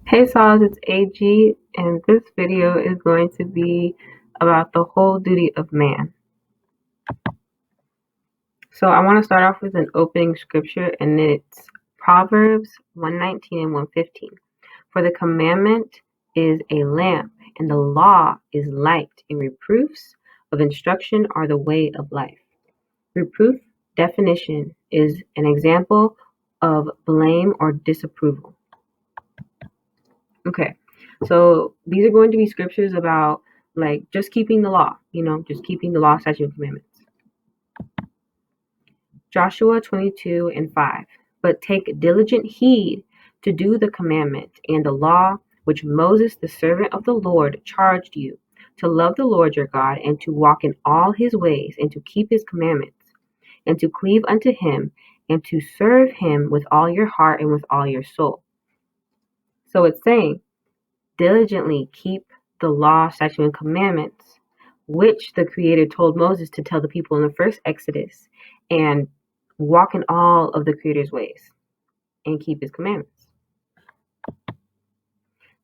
Hey Soz, it's AG, and this video is going to be about the whole duty of man. So I want to start off with an opening scripture, and it's Proverbs 119 and 115. For the commandment is a lamp, and the law is light, and reproofs of instruction are the way of life. Reproof definition is an example of blame or disapproval. Okay, so these are going to be scriptures about like just keeping the law, just keeping the law, statutes, and commandments. Joshua 22 and 5. But take diligent heed to do the commandment and the law which Moses, the servant of the Lord, charged you, to love the Lord your God, and to walk in all his ways, and to keep his commandments, and to cleave unto him, and to serve him with all your heart and with all your soul. So it's saying, diligently keep the law, statutes, and commandments, which the Creator told Moses to tell the people in the first Exodus, and walk in all of the Creator's ways and keep his commandments.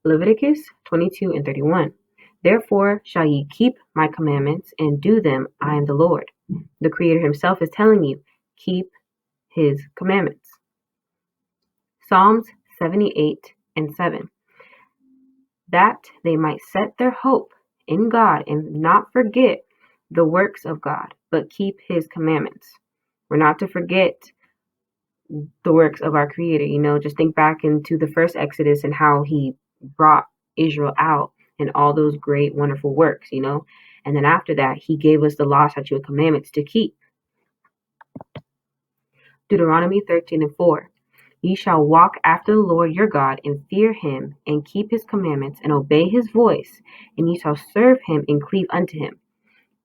Leviticus 22 and 31. Therefore shall ye keep my commandments and do them. I am the Lord. The Creator himself is telling you, keep his commandments. Psalms 78 and 7. That they might set their hope in God and not forget the works of God, but keep his commandments. We're not to forget the works of our Creator. Just think back into the first Exodus and how he brought Israel out and all those great, wonderful works, And then after that, he gave us the law, statutes, and commandments to keep. Deuteronomy 13 and 4. Ye shall walk after the Lord your God, and fear him, and keep his commandments, and obey his voice, and ye shall serve him and cleave unto him.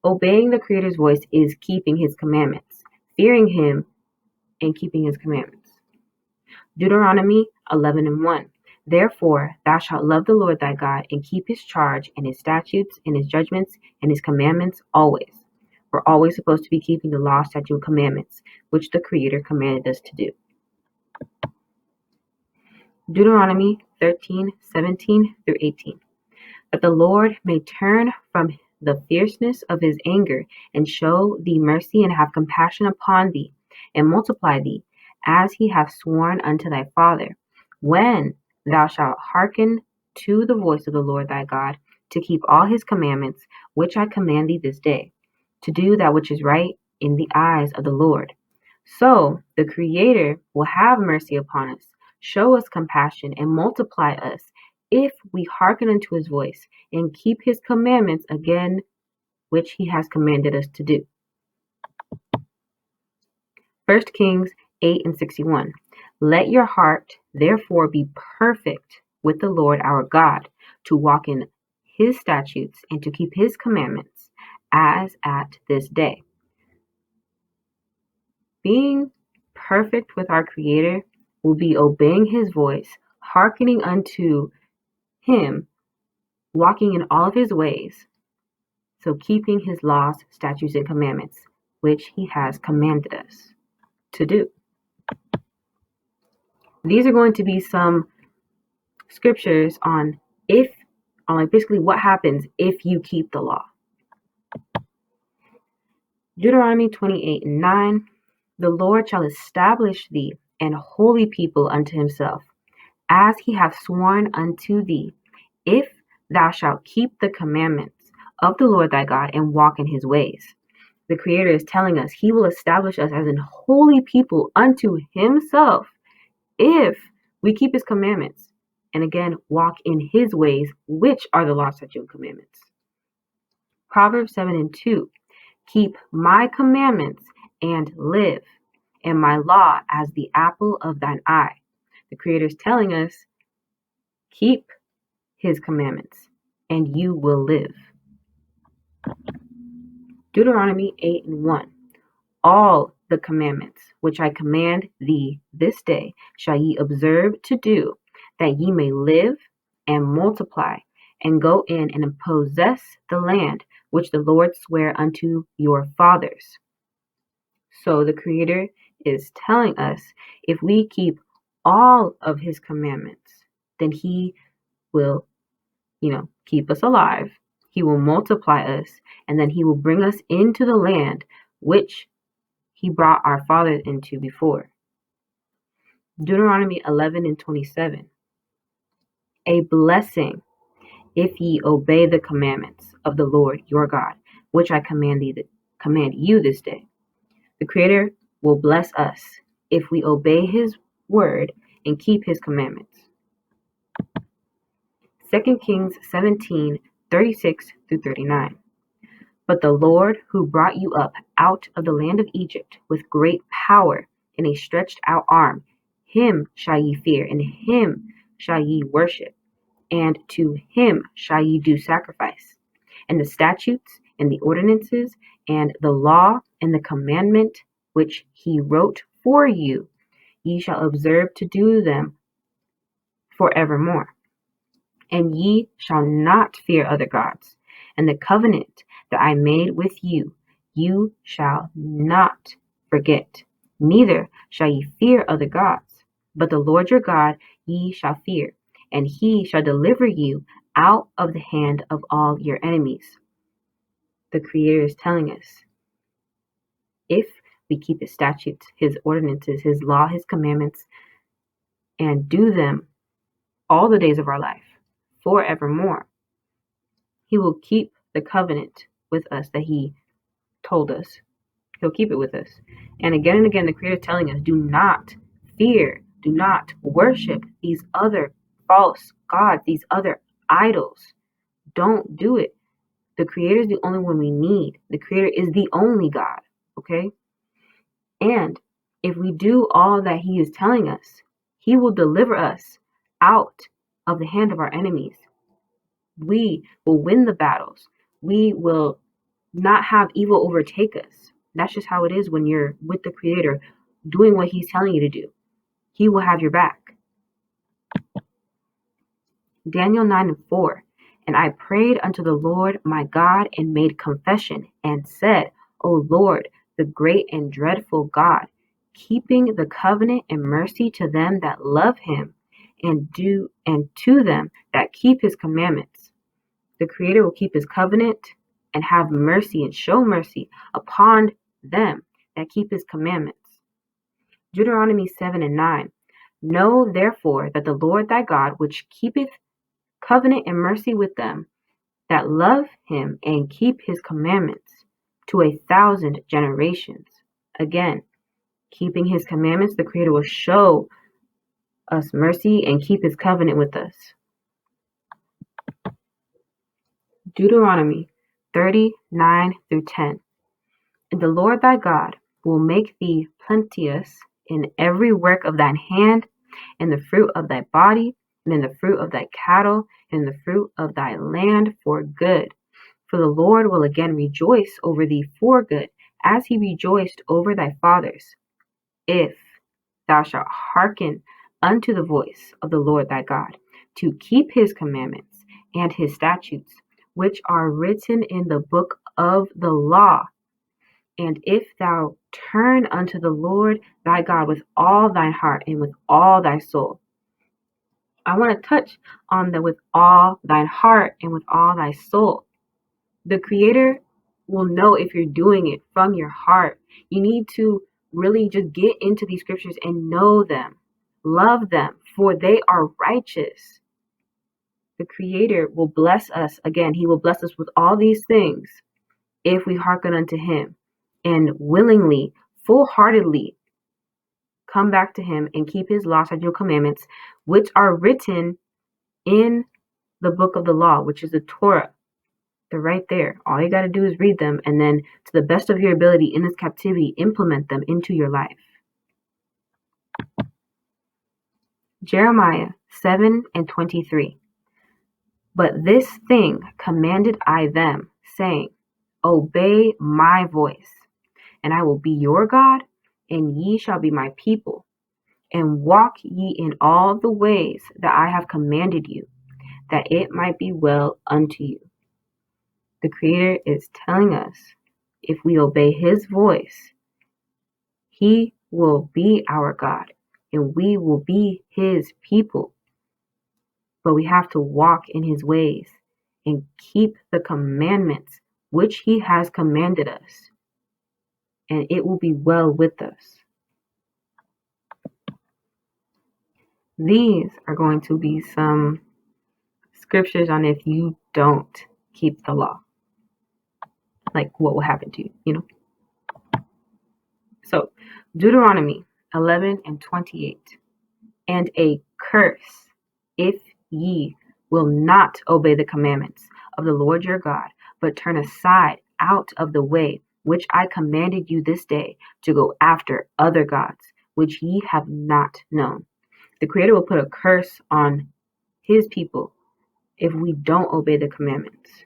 Obeying the Creator's voice is keeping his commandments, fearing him, and keeping his commandments. Deuteronomy 11 and 1. Therefore thou shalt love the Lord thy God, and keep his charge, and his statutes, and his judgments, and his commandments always. We're always supposed to be keeping the law, statutes, and commandments, which the Creator commanded us to do. Deuteronomy 13, 17 through 18. That the Lord may turn from the fierceness of his anger, and show thee mercy, and have compassion upon thee, and multiply thee, as he hath sworn unto thy father, when thou shalt hearken to the voice of the Lord thy God, to keep all his commandments, which I command thee this day, to do that which is right in the eyes of the Lord. So the Creator will have mercy upon us, show us compassion, and multiply us, if we hearken unto his voice and keep his commandments again, which he has commanded us to do. 1 Kings 8 and 61. Let your heart therefore be perfect with the Lord our God, to walk in his statutes and to keep his commandments, as at this day. Being perfect with our Creator will be obeying his voice, hearkening unto him, walking in all of his ways, so keeping his laws, statutes, and commandments, which he has commanded us to do. These are going to be some scriptures on basically what happens if you keep the law. Deuteronomy 28 and 9. The Lord shall establish thee an holy people unto himself, as he hath sworn unto thee, if thou shalt keep the commandments of the Lord thy God, and walk in his ways. The Creator is telling us he will establish us as an holy people unto himself if we keep his commandments, and again, walk in his ways, which are the law, statutes, and commandments. Proverbs 7 and 2. Keep my commandments and live, and my law as the apple of thine eye. The Creator is telling us, keep his commandments, and you will live. Deuteronomy 8 and 1. All the commandments which I command thee this day shall ye observe to do, that ye may live and multiply, and go in and possess the land which the Lord sware unto your fathers. So the Creator is telling us, if we keep all of his commandments, then he will, keep us alive. He will multiply us, and then he will bring us into the land which he brought our fathers into before. Deuteronomy 11:27. A blessing if ye obey the commandments of the Lord your God, which I command you this day. The Creator will bless us if we obey his word and keep his commandments. 2 Kings 17:36-39. But the Lord who brought you up out of the land of Egypt with great power and a stretched out arm, him shall ye fear, and him shall ye worship, and to him shall ye do sacrifice. And the statutes and the ordinances and the law and the commandment which he wrote for you, ye shall observe to do them forevermore. And ye shall not fear other gods. And the covenant that I made with you, you shall not forget, neither shall ye fear other gods. But the Lord your God ye shall fear, and he shall deliver you out of the hand of all your enemies. The Creator is telling us, if we keep his statutes, his ordinances, his law, his commandments, and do them all the days of our life, forevermore, he will keep the covenant with us that he told us. He'll keep it with us. And again, the Creator is telling us, do not fear, do not worship these other false gods, these other idols. Don't do it. The Creator is the only one we need. The Creator is the only God, okay? And if we do all that he is telling us, he will deliver us out of the hand of our enemies. We will win the battles. We will not have evil overtake us. That's just how it is when you're with the Creator, doing what he's telling you to do. He will have your back. Daniel 9:4. And I prayed unto the Lord my God and made confession and said, O Lord, the great and dreadful God, keeping the covenant and mercy to them that love him and to them that keep his commandments. The Creator will keep his covenant and have mercy and show mercy upon them that keep his commandments. Deuteronomy 7:9. Know therefore that the Lord thy God, which keepeth covenant and mercy with them that love him and keep his commandments to 1,000 generations. Again, keeping his commandments, the Creator will show us mercy and keep his covenant with us. Deuteronomy 30:9-10. And the Lord thy God will make thee plenteous in every work of thine hand, in the fruit of thy body, and in the fruit of thy cattle, and in the fruit of thy land for good. For the Lord will again rejoice over thee for good, as he rejoiced over thy fathers, if thou shalt hearken unto the voice of the Lord thy God, to keep his commandments and his statutes, which are written in the book of the law. And if thou turn unto the Lord thy God with all thine heart and with all thy soul. I want to touch on the with all thine heart and with all thy soul. The Creator will know if you're doing it from your heart. You need to really just get into these scriptures and know them, love them, for they are righteous. The Creator will bless us. Again, he will bless us with all these things if we hearken unto him and willingly, full-heartedly come back to him and keep his laws and commandments, which are written in the book of the law, which is the Torah. They're right there. All you got to do is read them, and then to the best of your ability in this captivity, implement them into your life. Jeremiah 7:23. But this thing commanded I them, saying, Obey my voice, and I will be your God, and ye shall be my people, and walk ye in all the ways that I have commanded you, that it might be well unto you. The Creator is telling us, if we obey his voice, he will be our God, and we will be his people. but we have to walk in his ways and keep the commandments which he has commanded us, and it will be well with us. These are going to be some scriptures on if you don't keep the law, like what will happen to you, So, Deuteronomy 11:28. And a curse if ye will not obey the commandments of the Lord your God, but turn aside out of the way which I commanded you this day to go after other gods, which ye have not known. The Creator will put a curse on his people if we don't obey the commandments,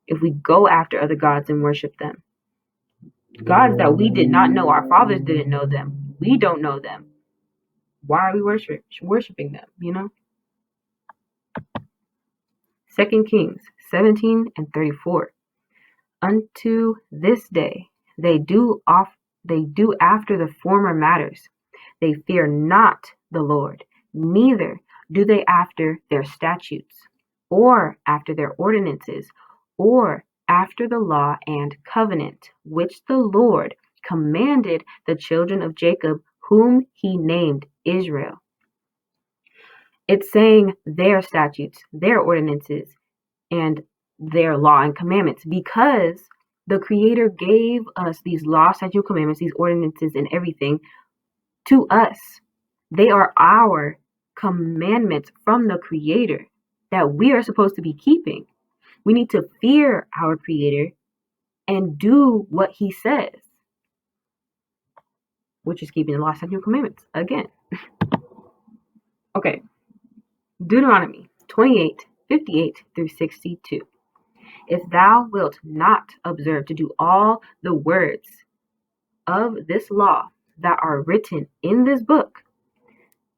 if we go after other gods and worship them. Gods that we did not know, our fathers didn't know them, we don't know them. Why are we worshiping them, 2 Kings 17:34. Unto this day they do after the former matters. They fear not the Lord, neither do they after their statutes, or after their ordinances, or after the law and covenant, which the Lord commanded the children of Jacob, whom he named Israel. It's saying their statutes, their ordinances, and their law and commandments, because the Creator gave us these law, statute, commandments, these ordinances, and everything to us. They are our commandments from the Creator that we are supposed to be keeping. We need to fear our Creator and do what He says, which is keeping the law, statute, commandments again. Okay, Deuteronomy 28:58-62. If thou wilt not observe to do all the words of this law that are written in this book,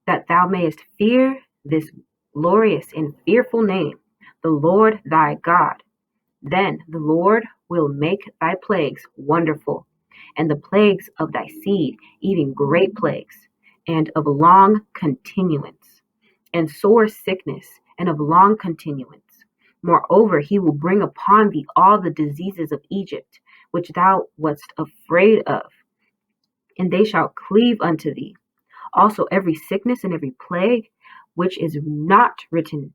that thou mayest fear this glorious and fearful name, the Lord thy God, then the Lord will make thy plagues wonderful, and the plagues of thy seed even great plagues, and of long continuance, and sore sickness, and of long continuance. Moreover, he will bring upon thee all the diseases of Egypt, which thou wast afraid of, and they shall cleave unto thee. Also every sickness and every plague, which is not written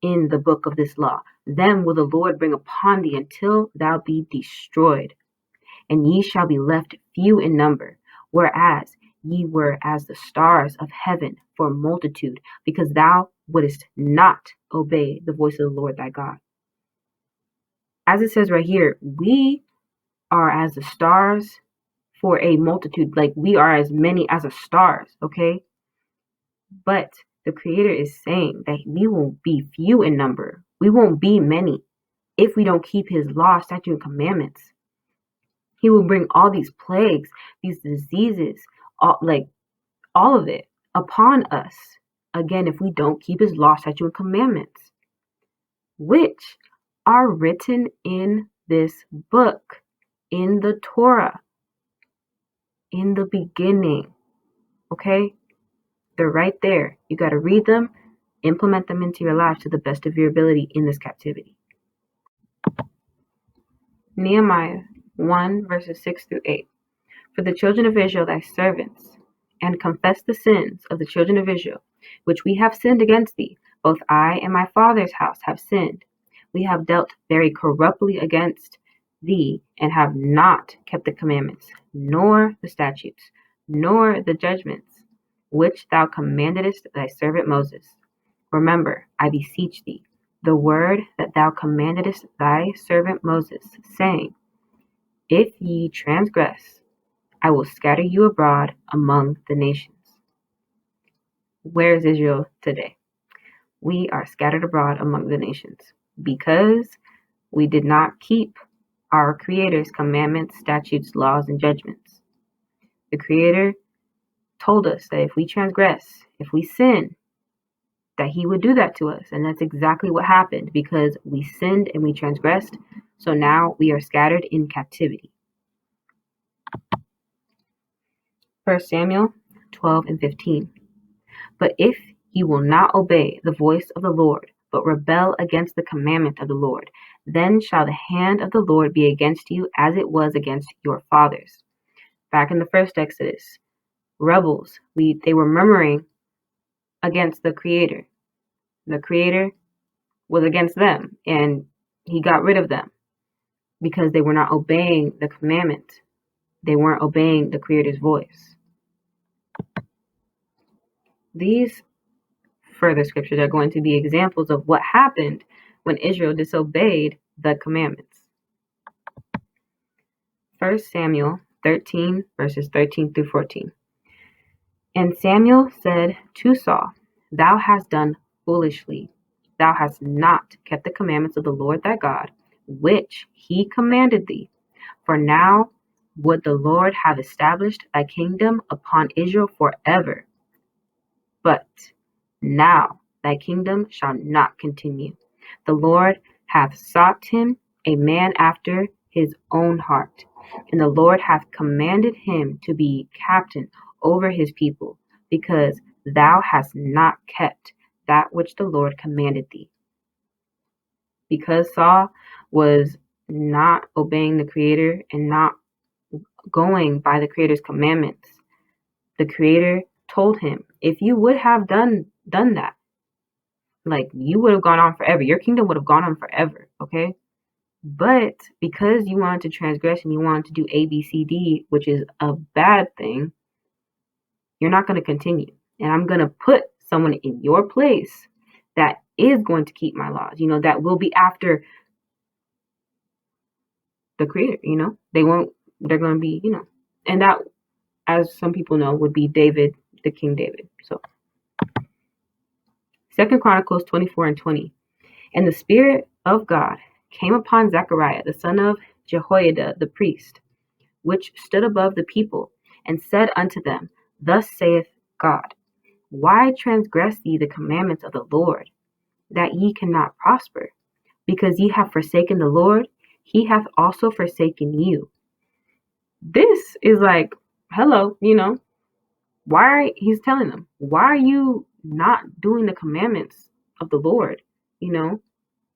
in the book of this law, them will the Lord bring upon thee until thou be destroyed. And ye shall be left few in number, whereas ye were as the stars of heaven for multitude, because thou wouldest not obey the voice of the Lord thy God. As it says right here, we are as the stars for a multitude, like we are as many as the stars, okay? But the Creator is saying that we will be few in number. We won't be many if we don't keep his law, statutes, and commandments. He will bring all these plagues, these diseases, all of it upon us, again, if we don't keep his law, statutes, and commandments, which are written in this book, in the Torah, in the beginning, okay? They're right there. You got to read them, implement them into your life to the best of your ability in this captivity. Nehemiah 1:6-8. For the children of Israel, thy servants, and confess the sins of the children of Israel, which we have sinned against thee. Both I and my father's house have sinned. We have dealt very corruptly against thee, and have not kept the commandments, nor the statutes, nor the judgments, which thou commandedst thy servant Moses. Remember, I beseech thee, the word that thou commandedst thy servant Moses, saying, If ye transgress, I will scatter you abroad among the nations. Where is Israel today? We are scattered abroad among the nations because we did not keep our Creator's commandments, statutes, laws, and judgments. The Creator told us that if we transgress, if we sin, that he would do that to us. And that's exactly what happened, because we sinned and we transgressed. So now we are scattered in captivity. 1 Samuel 12:15. But if ye will not obey the voice of the Lord, but rebel against the commandment of the Lord. Then shall the hand of the Lord be against you as it was against your fathers. Back in the first Exodus, rebels, they were murmuring against the Creator. The Creator was against them, and he got rid of them because they were not obeying the commandment. They weren't obeying the Creator's voice. These further scriptures are going to be examples of what happened when Israel disobeyed the commandments. 1 Samuel 13, verses 13 through 14. And Samuel said to Saul, Thou hast done foolishly. Thou hast not kept the commandments of the Lord thy God, which he commanded thee. For now would the Lord have established thy kingdom upon Israel forever. But now thy kingdom shall not continue. The Lord hath sought him a man after his own heart, and the Lord hath commanded him to be captain over his people, because thou hast not kept that which the Lord commanded thee. Because Saul was not obeying the Creator and not going by the Creator's commandments, the Creator told him, if you would have done that, like, you would have gone on forever. Your kingdom would have gone on forever, okay? But because you wanted to transgress and you wanted to do A, B, C, D, which is a bad thing, you're not going to continue. And I'm going to put someone in your place that is going to keep my laws, that will be after the Creator, they're going to be, and that, as some people know, would be David, the King David. So 2 Chronicles 24 and 20. And the Spirit of God came upon Zechariah, the son of Jehoiada, the priest, which stood above the people, and said unto them, Thus saith God, Why transgress ye the commandments of the Lord, that ye cannot prosper? Because ye have forsaken the Lord, he hath also forsaken you. This is like, hello, he's telling them, why are you not doing the commandments of the Lord?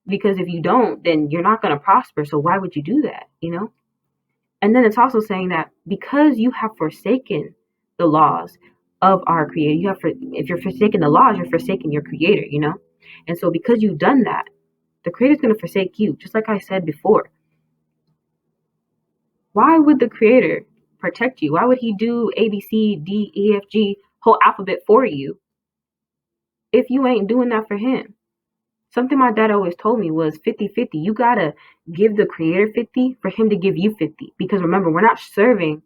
Because if you don't, then you're not going to prosper. So why would you do that? And then it's also saying that because you have forsaken the laws of our Creator, if you're forsaking the laws, you're forsaking your Creator, And so because you've done that, the Creator's going to forsake you. Just like I said before. Why would the Creator protect you? Why would he do A, B, C, D, E, F, G, whole alphabet for you if you ain't doing that for him? Something my dad always told me was 50-50. You got to give the Creator 50 for him to give you 50. Because remember, we're not serving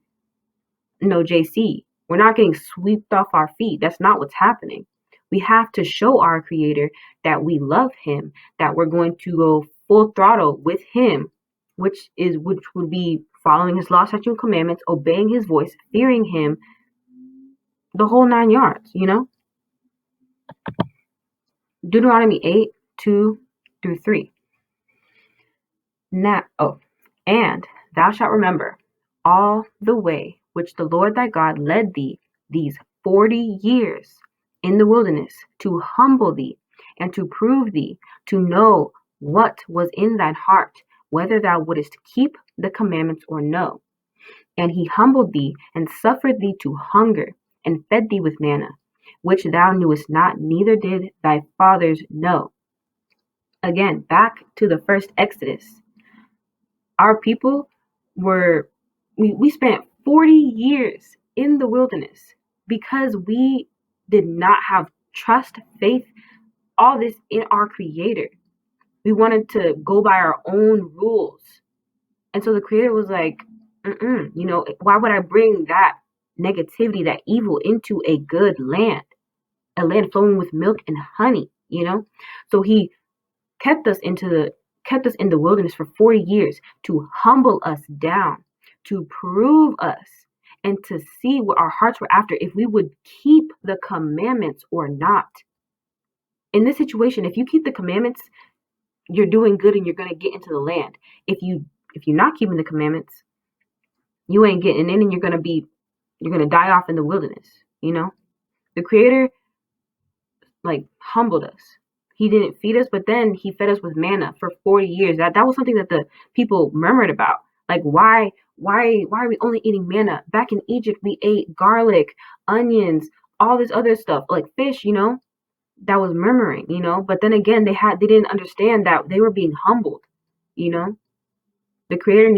no JC. We're not getting swept off our feet. That's not what's happening. We have to show our Creator that we love him, that we're going to go full throttle with him, which would be following his law, statutes, and commandments, obeying his voice, fearing him, the whole 9 yards, Deuteronomy 8, 2 through 3. And thou shalt remember all the way which the Lord thy God led thee these 40 years in the wilderness, to humble thee and to prove thee, to know what was in thine heart, whether thou wouldest keep the commandments or no. And he humbled thee and suffered thee to hunger and fed thee with manna, which thou knewest not, neither did thy fathers know. Again, back to the first Exodus. Our people we spent 40 years in the wilderness because we did not have trust, faith, all this in our Creator. We wanted to go by our own rules. And so the Creator was like, why would I bring that negativity, that evil into a good land, a land flowing with milk and honey, So he kept us in the wilderness for 40 years to humble us down, to prove us, and to see what our hearts were after, if we would keep the commandments or not. In this situation, if you keep the commandments, you're doing good and you're going to get into the land. If you're not keeping the commandments, you ain't getting in, and you're going to die off in the wilderness. The Creator humbled us. he didn't feed us, but then he fed us with manna for 40 years. That was something that the people murmured about. Like, why are we only eating manna? Back in Egypt, we ate garlic, onions, all this other stuff, like fish, that was murmuring, But then again, they didn't understand that they were being humbled, you know. The Creator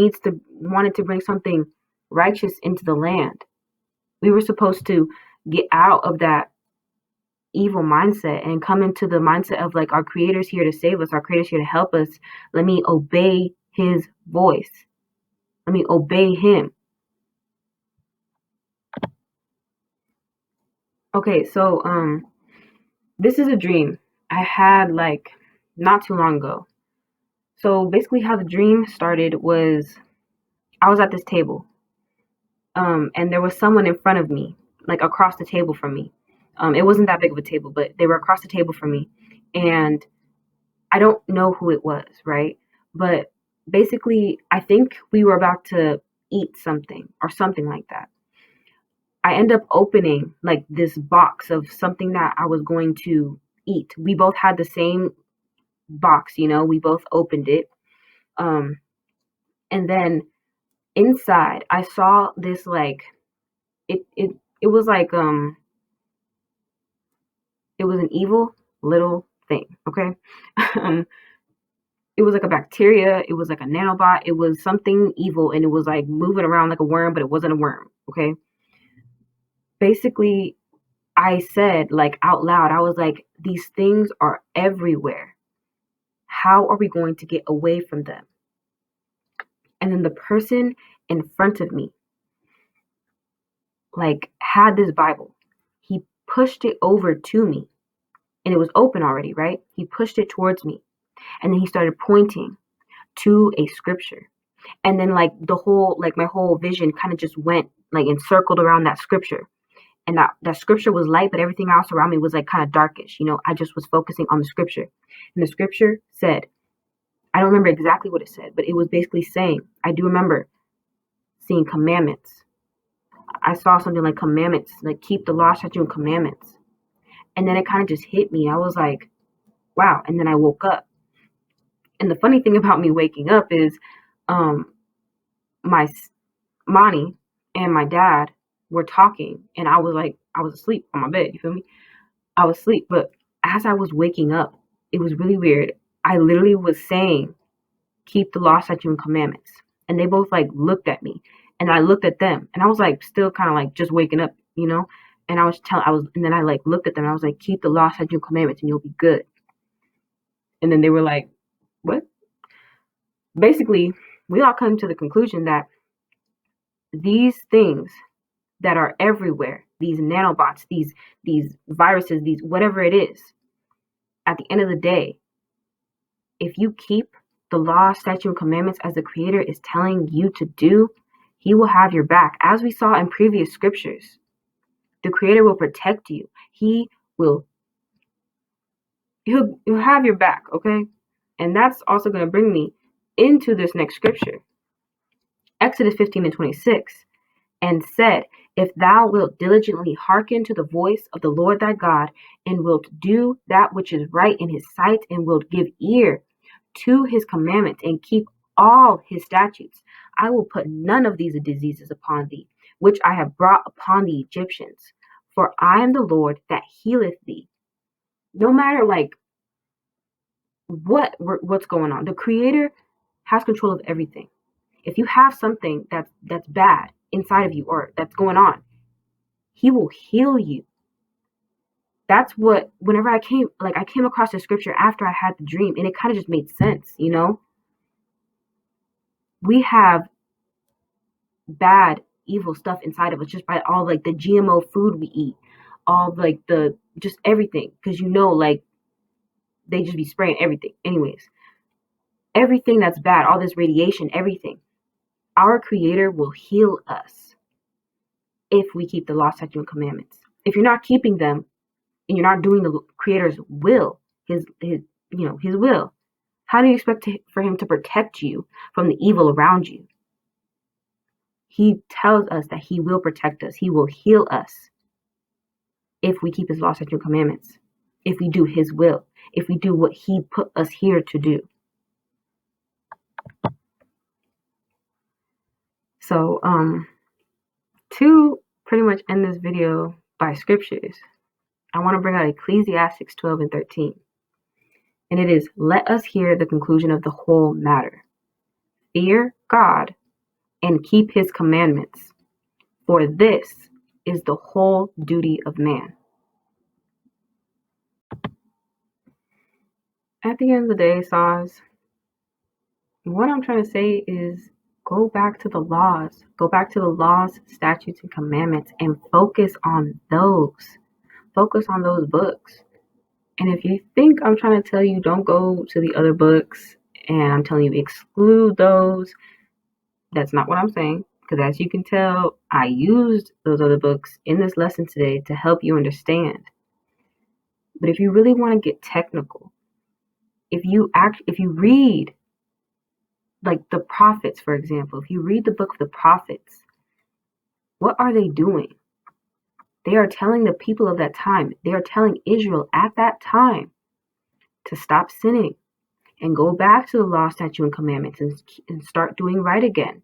wanted to bring something righteous into the land. We were supposed to get out of that evil mindset and come into the mindset of like, our Creator's here to save us, our Creator's here to help us. Let me obey his voice. Let me obey him. Okay, so this is a dream I had like not too long ago. So basically how the dream started was I was at this table. And there was someone in front of me, like across the table from me. It wasn't that big of a table, but they were across the table from me. And I don't know who it was, right? But basically, I think we were about to eat something or something like that. I end up opening like this box of something that I was going to eat. We both had the same box, we both opened it. Um, and then inside, I saw this like it was like it was an evil little thing, okay? It was like a bacteria, it was like a nanobot, it was something evil, and it was like moving around like a worm, but it wasn't a worm, okay? Basically, I said like out loud, I was like, these things are everywhere. How are we going to get away from them? And then the person in front of me like had this Bible. He pushed it over to me and it was open already, right? He pushed it towards me and then he started pointing to a scripture. And then like my whole vision kind of just went like and circled around that scripture. And that scripture was light, but everything else around me was like kind of darkish. I just was focusing on the scripture. And the scripture said, I don't remember exactly what it said, but it was basically saying, I do remember seeing commandments. I saw something like commandments, like keep the law, statute, and commandments. And then it kind of just hit me. I was like, wow. And then I woke up. And the funny thing about me waking up is my Monty and my dad were talking. And I was asleep on my bed. You feel me? I was asleep. But as I was waking up, it was really weird. I literally was saying, keep the law, statute, and commandments. And they both like looked at me. And I looked at them. And I was like still kind of like just waking up, And and then I like looked at them and I was like, keep the law, statute, and commandments and you'll be good. And then they were like, what? Basically, we all come to the conclusion that these things that are everywhere, these nanobots, these viruses, these whatever it is, at the end of the day, if you keep the law, statute, and commandments as the Creator is telling you to do, he will have your back. As we saw in previous scriptures, the Creator will protect you. He'll have your back, okay? And that's also going to bring me into this next scripture. Exodus 15:26, and said, if thou wilt diligently hearken to the voice of the Lord thy God, and wilt do that which is right in his sight, and wilt give ear to his commandments, and keep all his statutes, I will put none of these diseases upon thee, which I have brought upon the Egyptians. For I am the Lord that healeth thee. No matter like what's going on, the Creator has control of everything. If you have something that's bad inside of you or that's going on, he will heal you. That's what, whenever I came across the scripture after I had the dream, and it kind of just made sense, We have bad, evil stuff inside of us just by all like the GMO food we eat, all like the just everything, because like they just be spraying everything. Anyways, everything that's bad, all this radiation, everything, our Creator will heal us if we keep the law, statute, and commandments. If you're not keeping them and you're not doing the Creator's will, his will, how do you expect for him to protect you from the evil around you? He tells us that he will protect us. He will heal us if we keep his law, statute, and commandments, if we do his will. if we do what he put us here to do. So, to pretty much end this video by scriptures, I want to bring out Ecclesiastes 12 and 13. And it is, let us hear the conclusion of the whole matter. Fear God and keep his commandments, for this is the whole duty of man. At the end of the day, Soz, what I'm trying to say is go back to the laws. Go back to the laws, statutes, and commandments and focus on those. Focus on those books. And if you think I'm trying to tell you don't go to the other books and I'm telling you exclude those, that's not what I'm saying. Because as you can tell, I used those other books in this lesson today to help you understand. But if you really want to get technical, if you read like the prophets, for example, if you read the book of the prophets, what are they doing? They are telling the people of that time, they are telling Israel at that time to stop sinning and go back to the law, statute, and commandments and start doing right again,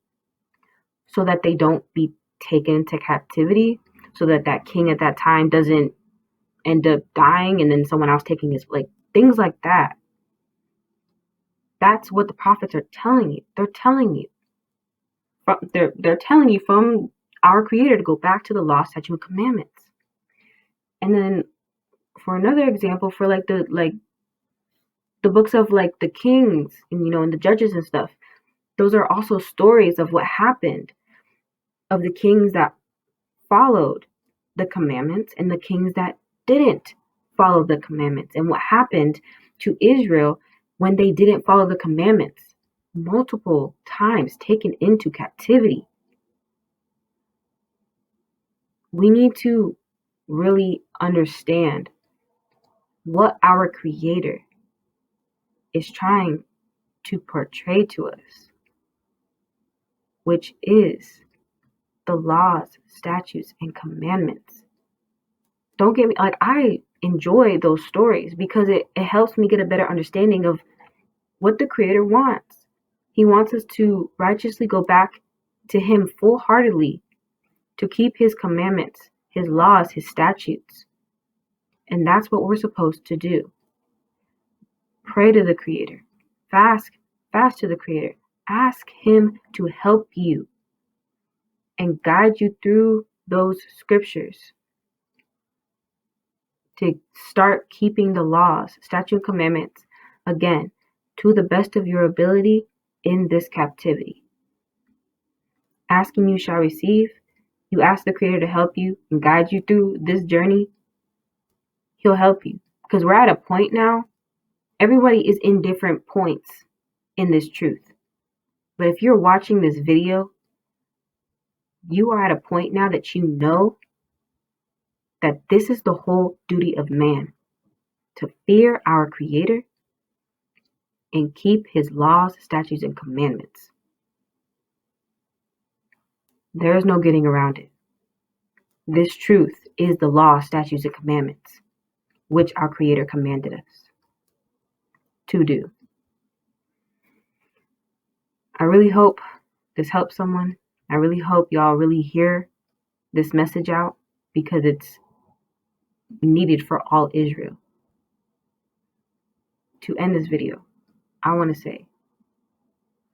so that they don't be taken into captivity, so that that king at that time doesn't end up dying and then someone else taking his, like, things like that. That's what the prophets are telling you. They're telling you. They're telling you from our Creator to go back to the law, statute, and commandments. And then for another example, for like the books of like the kings and and the judges and stuff, those are also stories of what happened, of the kings that followed the commandments and the kings that didn't follow the commandments, and what happened to Israel when they didn't follow the commandments, multiple times taken into captivity. We need to really understand what our Creator is trying to portray to us, which is the laws, statutes, and commandments. Don't get me, like, I enjoy those stories because it helps me get a better understanding of what the Creator wants. He wants us to righteously go back to Him full-heartedly, to keep His commandments, His laws, His statutes. And that's what we're supposed to do. Pray to the Creator. Fast to the Creator. Ask Him to help you and guide you through those scriptures to start keeping the laws, statute, and commandments, again, to the best of your ability in this captivity. Asking you shall receive. You ask the Creator to help you and guide you through this journey, He'll help you. Because we're at a point now, everybody is in different points in this truth. But if you're watching this video, you are at a point now that you know that this is the whole duty of man, to fear our Creator and keep His laws, statutes, and commandments. There is no getting around it. This truth is the law, statutes, and commandments, which our Creator commanded us to do. I really hope this helps someone. I really hope y'all really hear this message out, because it's needed for all Israel. To end this video, I want to say,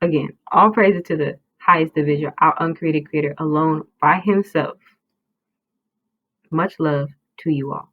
again, all praises to the highest division, our uncreated Creator alone by Himself. Much love to you all.